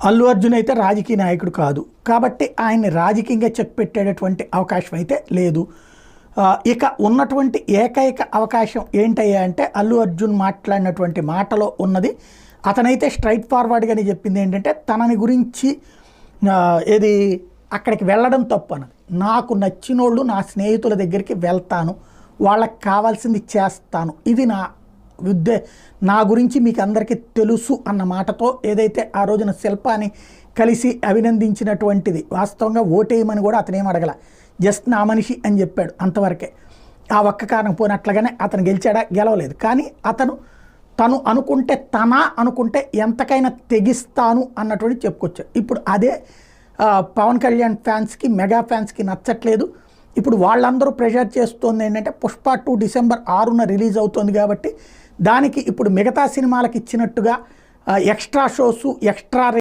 అల్లు అర్జున్ అయితే రాజకీయ నాయకుడు కాదు కాబట్టి ఆయన్ని రాజకీయంగా చెక్ పెట్టేటటువంటి అవకాశం అయితే లేదు. ఇక ఉన్నటువంటి ఏకైక అవకాశం ఏంటయ్యా అంటే అల్లు అర్జున్ మాట్లాడినటువంటి మాటలో ఉన్నది. అతనైతే స్ట్రైట్ ఫార్వర్డ్గానే చెప్పింది ఏంటంటే తనని గురించి ఏది అక్కడికి వెళ్ళడం తప్పు అన్నది. నాకు నచ్చినోళ్ళు నా స్నేహితుల దగ్గరికి వెళ్తాను, వాళ్ళకి కావాల్సింది చేస్తాను, ఇది నా గురించి మీకు అందరికీ తెలుసు అన్న మాటతో ఏదైతే ఆ రోజున శిల్పాని కలిసి అభినందించినటువంటిది, వాస్తవంగా ఓటేయమని కూడా అతనేం అడగల, జస్ట్ నా మనిషి అని చెప్పాడు అంతవరకే. ఆ ఒక్క కారణం పోయినట్లుగానే అతను గెలిచాడా, గెలవలేదు. కానీ తను అనుకుంటే ఎంతకైనా తెగిస్తాను అన్నటువంటి చెప్పుకొచ్చాడు. ఇప్పుడు అదే పవన్ కళ్యాణ్ ఫ్యాన్స్కి, మెగా ఫ్యాన్స్కి నచ్చట్లేదు. ఇప్పుడు వాళ్ళందరూ ప్రెషర్ చేస్తోంది ఏంటంటే పుష్ప 2 డిసెంబర్ 6న రిలీజ్ అవుతుంది కాబట్టి దానికి ఇప్పుడు మిగతా సినిమాలకు ఇచ్చినట్టుగా ఎక్స్ట్రా షోసు, ఎక్స్ట్రా